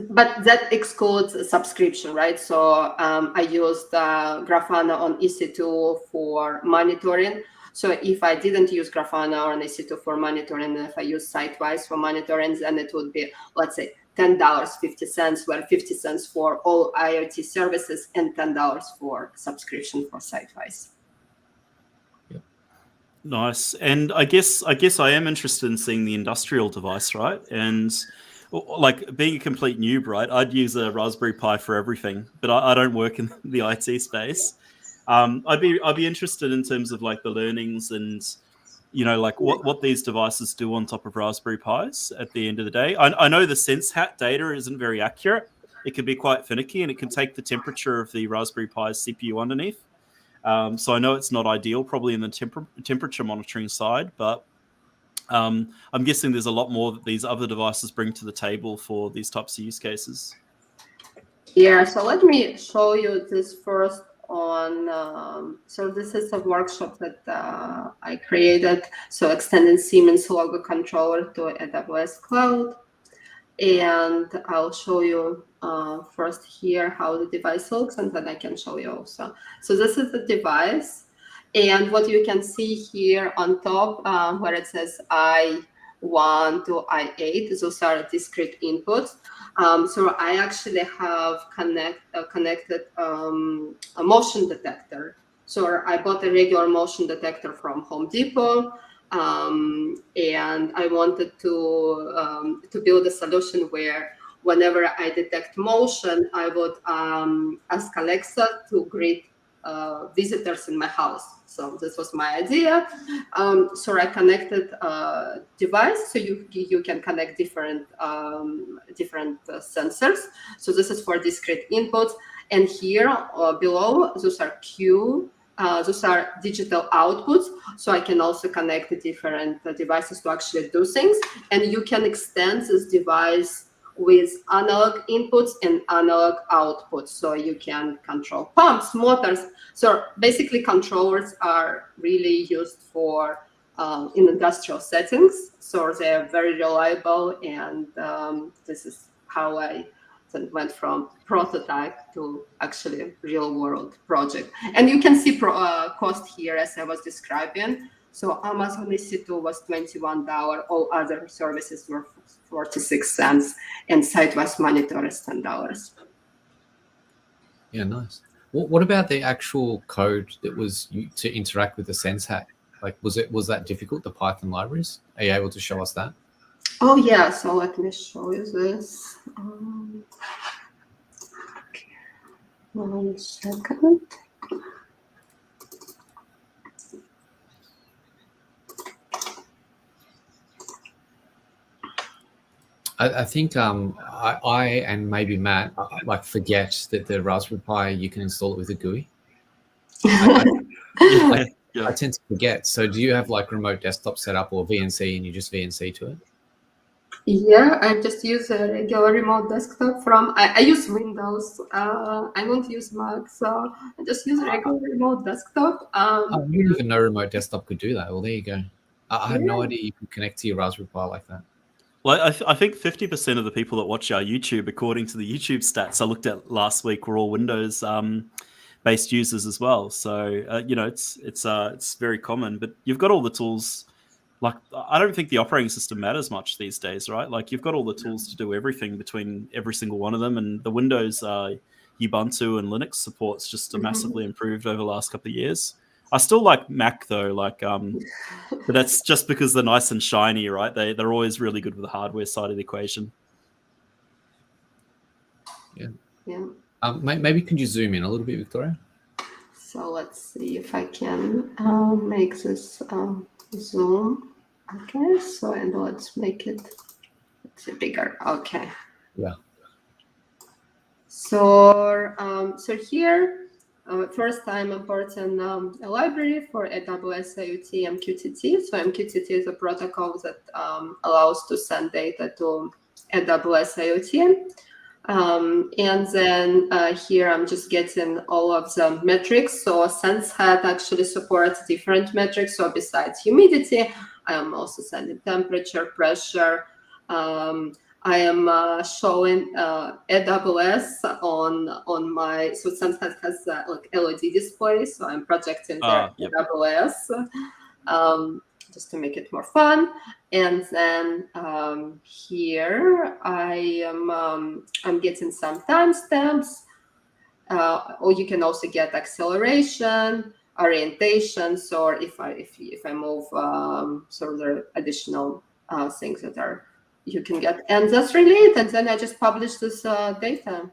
But that excludes a subscription, right? So I used Grafana on EC2 for monitoring. So if I didn't use Grafana on EC2 for monitoring, if I use Sitewise for monitoring, then it would be, let's say, $10.50, where 50 cents for all IoT services and $10 for subscription for Sitewise. Nice. And I guess I am interested in seeing the industrial device, right? And like being a complete noob, right? I'd use a Raspberry Pi for everything, but I don't work in the IT space. I'd be interested in terms of like the learnings and, like what these devices do on top of Raspberry Pis at the end of the day. I know the sense hat data isn't very accurate. It can be quite finicky, and it can take the temperature of the Raspberry Pi's CPU underneath. So I know it's not ideal probably in the temperature monitoring side, but I'm guessing there's a lot more that these other devices bring to the table for these types of use cases. Yeah, so let me show you this first on, so this is a workshop that I created, so extending Siemens logo controller to AWS Cloud. And I'll show you first here how the device looks, and then I can show you also. So this is the device. And what you can see here on top, where it says I1 to I8, those are discrete inputs. So I actually have connected a motion detector. So I bought a regular motion detector from Home Depot, and I wanted to build a solution where whenever I detect motion, I would ask Alexa to greet visitors in my house. So this was my idea. So I connected a device, so you can connect different sensors. So this is for discrete inputs, and here below those are those are digital outputs. So I can also connect the different devices to actually do things, and you can extend this device with analog inputs and analog outputs. So you can control pumps, motors. So basically controllers are really used for in industrial settings. So they're very reliable, and this is how I went from prototype to actually real world project. And you can see cost here as I was describing. So Amazon EC2 was $21, all other services were 46 cents, and SiteWise Monitor is $10. Yeah, nice. What about the actual code that was to interact with the SenseHat? Like, was that difficult, the Python libraries? Are you able to show us that? Oh yeah, so let me show you this. Okay. 1 second. I think I and maybe Matt like forget that the Raspberry Pi, you can install it with a GUI. I tend to forget. So do you have like remote desktop setup or VNC and you just VNC to it? Yeah, I just use a regular remote desktop from, I use Windows. I don't use Mac, so I just use a regular remote desktop. I didn't even know remote desktop could do that. Well, there you go. I had no idea you could connect to your Raspberry Pi like that. Well, I think 50% of the people that watch our YouTube, according to the YouTube stats I looked at last week, were all Windows based users as well. So you know, it's very common. But you've got all the tools. Like, I don't think the operating system matters much these days, right? Like, you've got all the tools to do everything between every single one of them, and the Windows Ubuntu and Linux support's just massively improved over the last couple of years. I still like Mac though, like, but that's just because they're nice and shiny, right? They're always really good with the hardware side of the equation. Yeah. Yeah. Maybe could you zoom in a little bit, Victoria? So let's see if I can make this zoom. Okay, so and let's make it bigger. Okay. Yeah. So so here. First, I'm importing a library for Aws Iot Mqtt. So Mqtt is a protocol that allows to send data to Aws Iot. And then here I'm just getting all of the metrics. So SenseHat actually supports different metrics. So besides humidity, I am also sending temperature, pressure. I am showing AWS on my, so SenseHat has like LED display, so I'm projecting their AWS just to make it more fun. And then here I am I'm getting some timestamps, or you can also get acceleration, orientations, or if I move, so there are additional things that are you can get, and that's really it. And then I just publish this data.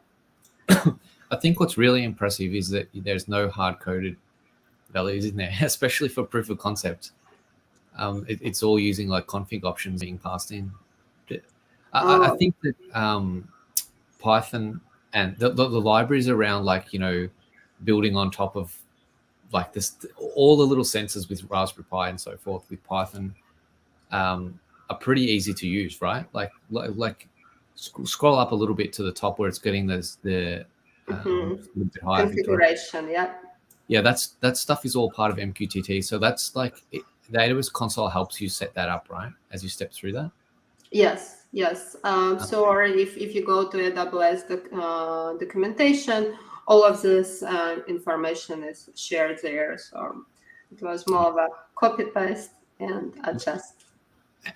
I think what's really impressive is that there's no hard-coded values in there, especially for proof of concept. It's all using like config options being passed in. I think that Python and the libraries around, like, you know, building on top of like this, all the little sensors with Raspberry Pi and so forth with Python, are pretty easy to use, right? Like scroll up a little bit to the top where it's getting the bit higher configuration. Yeah, that stuff is all part of MQTT. So that's like the AWS console helps you set that up, right, as you step through that. Yes. So or if you go to AWS documentation, all of this information is shared there. So it was more of a copy paste and adjust.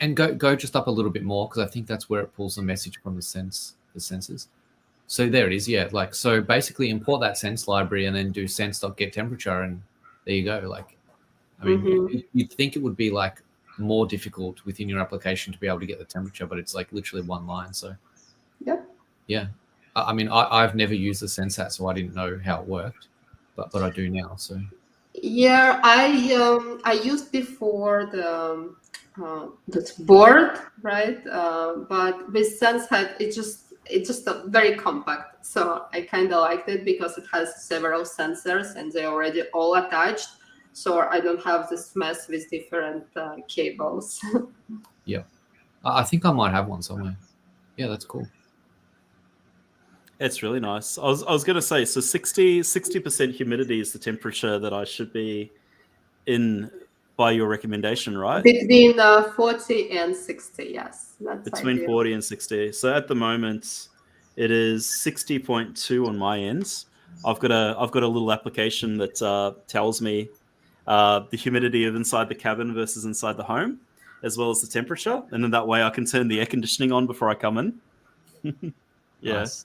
And go just up a little bit more, because I think that's where it pulls the message from the sensors. So there it is. Yeah, like, so basically import that sense library and then do sense.getTemperature, and there you go. Like, I mean, you'd think it would be like more difficult within your application to be able to get the temperature, but it's like literally one line. So yeah. I mean, I've never used the SenseHat, so I didn't know how it worked, but I do now. So Yeah, I used before the board, right? But with SenseHead, it's just very compact. So I kind of liked it because it has several sensors and they're already all attached. So I don't have this mess with different cables. Yeah, I think I might have one somewhere. Yeah, that's cool. It's really nice. I was going to say, so 60% humidity is the temperature that I should be in by your recommendation, right? Between 40 and 60, yes. That's Between ideal. 40 and 60. So at the moment, it is 60.2 on my end. I've got a little application that tells me the humidity of inside the cabin versus inside the home, as well as the temperature, and then that way I can turn the air conditioning on before I come in. Yeah. Nice.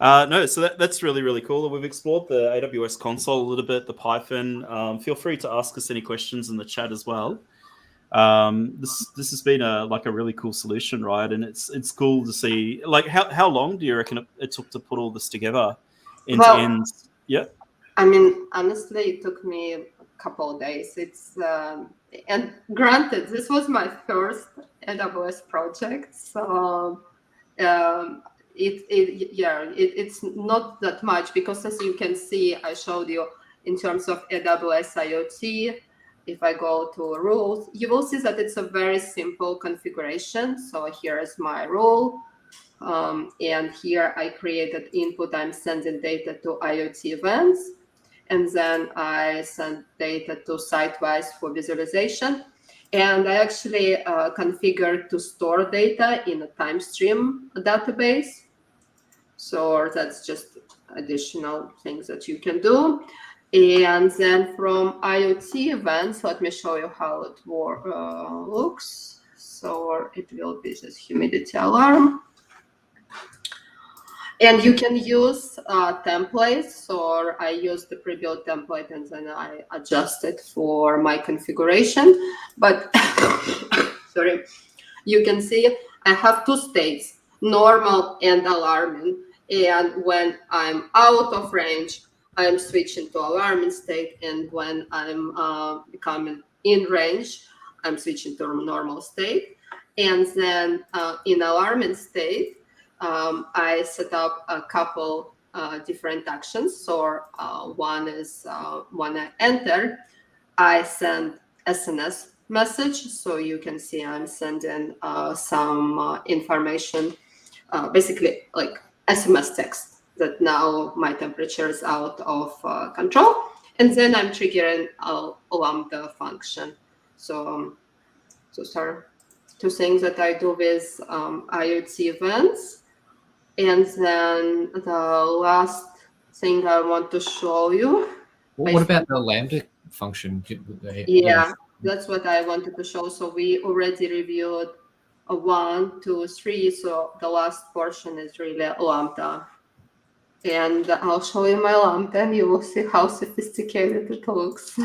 No, so that's really, really cool. We've explored the AWS console a little bit, the Python. Feel free to ask us any questions in the chat as well. This has been a really cool solution, right? And it's cool to see. Like, how long do you reckon it took to put all this together end to end? Yeah. I mean, honestly, it took me a couple of days. It's and granted, this was my first AWS project, so it's not that much because, as you can see, I showed you in terms of AWS IoT. If I go to rules, you will see that it's a very simple configuration. So here is my rule. And here I created input. I'm sending data to Iot Events. And then I send data to Sitewise for visualization. And I actually configured to store data in a time stream database. So that's just additional things that you can do. And then from IoT events, let me show you how it looks. So it will be this humidity alarm. And you can use templates. So I use the pre-built template and then I adjust it for my configuration. But sorry, you can see I have two states, normal and alarming. And when I'm out of range, I'm switching to alarming state. And when I'm becoming in range, I'm switching to normal state. And then in alarming state, I set up a couple different actions. So one is when I enter, I send SNS message. So you can see I'm sending some information, basically like SMS text that now my temperature is out of control. And then I'm triggering a Lambda function. So sorry, two things that I do with IoT events. And then the last thing I want to show you. What about the Lambda function? Yeah, that's what I wanted to show. So we already reviewed 1, 2, 3. So the last portion is really Lambda. And I'll show you my Lambda and you will see how sophisticated it looks.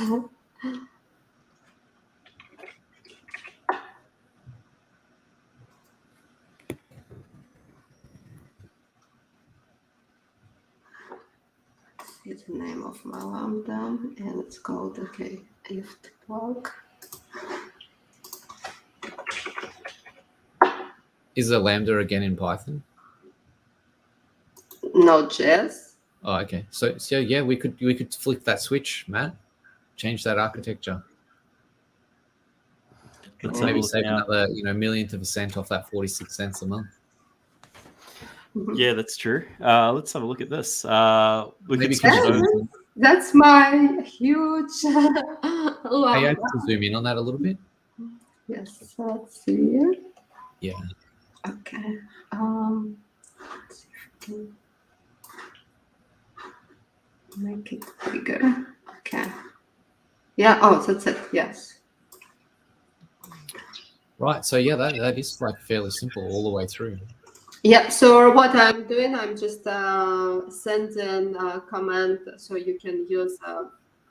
It's the name of my Lambda and it's called, okay, Iot plug. Is the Lambda again in Python? Node.js. Oh, okay. So yeah, we could flick that switch, Matt. Change that architecture. Let's Maybe save another millionth of a cent off that 46 cents a month. Yeah, that's true. Let's have a look at this. That's my huge Lambda. Are you able to zoom in on that a little bit? Yes, let's see. Yeah. Okay. Make it bigger. Okay. Yeah. Oh, that's it. Yes. Right. So yeah, that is like fairly simple all the way through. Yeah. So what I'm doing, I'm just sending a command. So you can use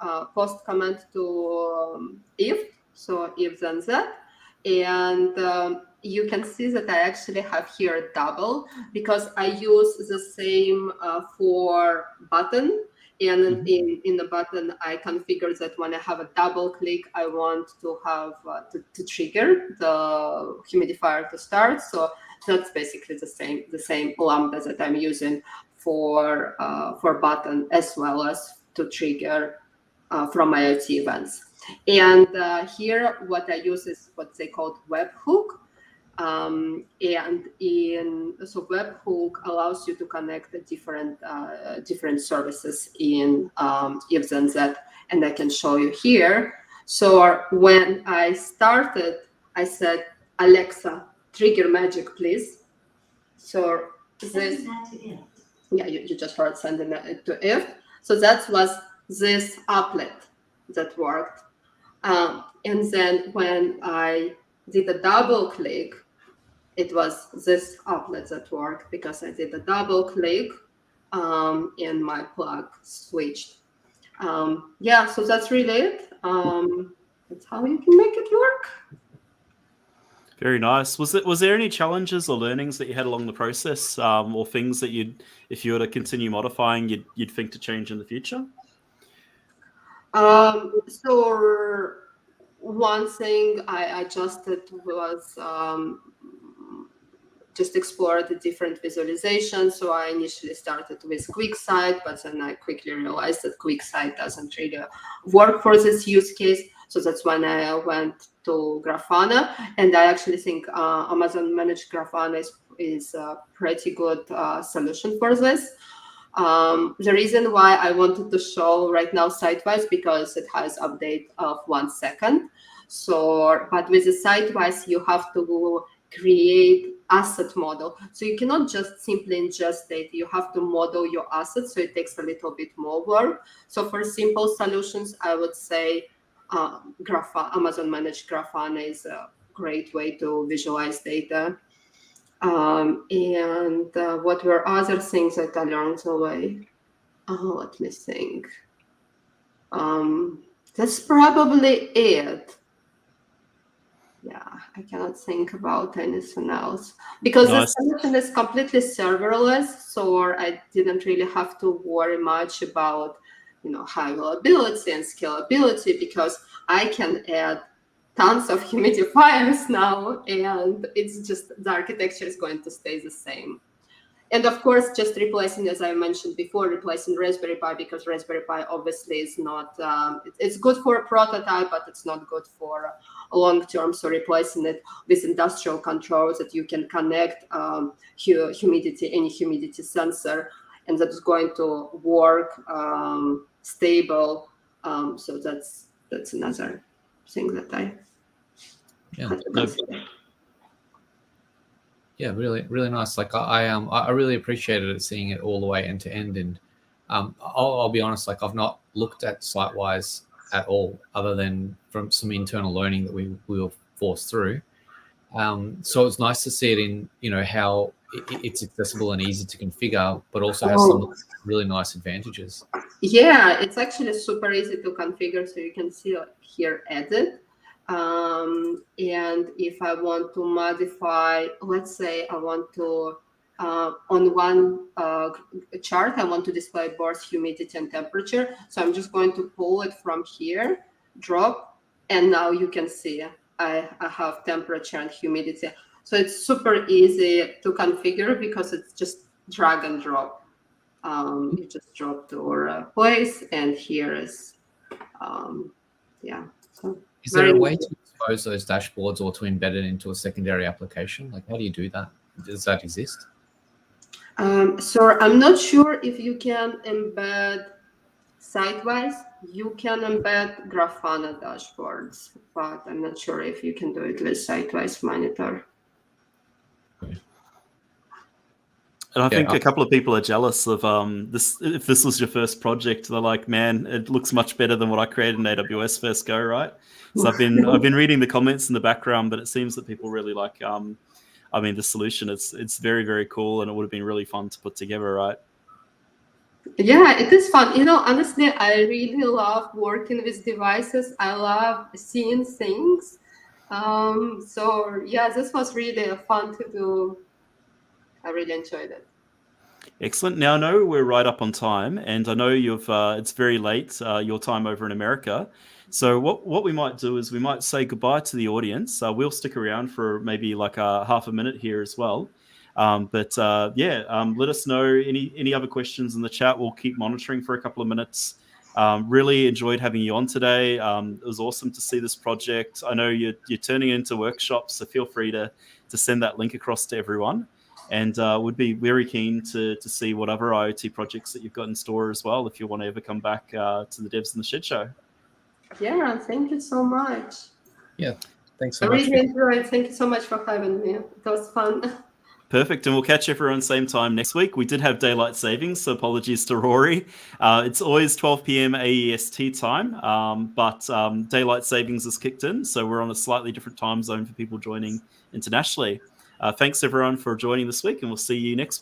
a post command to if. So if then that, and you can see that I actually have here double because I use the same for button And in the button, I configure that when I have a double click, I want to have to trigger the humidifier to start. So that's basically the same lambda that I'm using for button, as well as to trigger from IoT events. And here, what I use is what they call webhook. And so webhook allows you to connect the different services in IFZenZ, and I can show you here. So when I started, I said, Alexa, trigger magic, please. So this, yeah, you just heard sending it to if. So that was this applet that worked. And then when I did a double click, it was this applet that worked because I did a double click and my plug switched. Yeah, so that's really it. That's how you can make it work. Very nice. Was there any challenges or learnings that you had along the process, or things that if you were to continue modifying, you'd think to change in the future? So one thing I adjusted was just explore the different visualizations. So I initially started with QuickSight, but then I quickly realized that QuickSight doesn't really work for this use case. So that's when I went to Grafana, and I actually think Amazon Managed Grafana is a pretty good solution for this. The reason why I wanted to show right now Sitewise, because it has update of 1 second. So, but with the Sitewise, you have to create asset model. So you cannot just simply ingest data. You have to model your assets. So it takes a little bit more work. So for simple solutions, I would say Amazon Managed Grafana is a great way to visualize data. And what were other things that I learned away? Let me think. That's probably it. Yeah, I cannot think about anything else because the solution is completely serverless, so I didn't really have to worry much about, high availability and scalability, because I can add tons of humidifiers now, and it's just the architecture is going to stay the same. And of course, just replacing, as I mentioned before, replacing Raspberry Pi, because Raspberry Pi obviously is not, it's good for a prototype, but it's not good for long term. So replacing it with industrial controls that you can connect any humidity sensor, and that's going to work stable. So that's another thing that I had to consider. Yeah, really, really nice. Like I really appreciated seeing it all the way end to end. And I'll be honest, like I've not looked at Sitewise at all, other than from some internal learning that we were forced through. So it's nice to see it in, how it's accessible and easy to configure, but also has some really nice advantages. Yeah, it's actually super easy to configure. So you can see here, edit. And if I want to modify, let's say I want to, on one chart, I want to display both humidity and temperature. So I'm just going to pull it from here, drop, and now you can see I have temperature and humidity. So it's super easy to configure because it's just drag and drop. You just drop to place, and here is, yeah. So is there a way to expose those dashboards or to embed it into a secondary application? Like, how do you do that? Does that exist? So I'm not sure if you can embed Sitewise. You can embed Grafana dashboards, but I'm not sure if you can do it with Sitewise Monitor. And I think a couple of people are jealous of this. If this was your first project, they're like, "Man, it looks much better than what I created in AWS first go." Right? So I've been reading the comments in the background, but it seems that people really like. The solution. It's very, very cool, and it would have been really fun to put together. Right? Yeah, it is fun. Honestly, I really love working with devices. I love seeing things. So yeah, this was really fun to do. I really enjoyed it. Excellent. Now I know we're right up on time, and I know it's very late your time over in America. So what we might do is we might say goodbye to the audience. We'll stick around for maybe like half a minute here as well. Let us know any other questions in the chat. We'll keep monitoring for a couple of minutes. Really enjoyed having you on today. It was awesome to see this project. I know you're turning it into workshops, so feel free to send that link across to everyone. And would be very keen to see what other IoT projects that you've got in store as well, if you want to ever come back to the Devs in the Shed show. Yeah, thank you so much. Yeah, thanks so I much. really enjoyed. Thank you so much for having me. It was fun. Perfect, and we'll catch everyone same time next week. We did have daylight savings, so apologies to Rory. It's always 12 p.m. AEST time, but daylight savings is kicked in, so we're on a slightly different time zone for people joining internationally. Thanks everyone for joining this week, and we'll see you next week.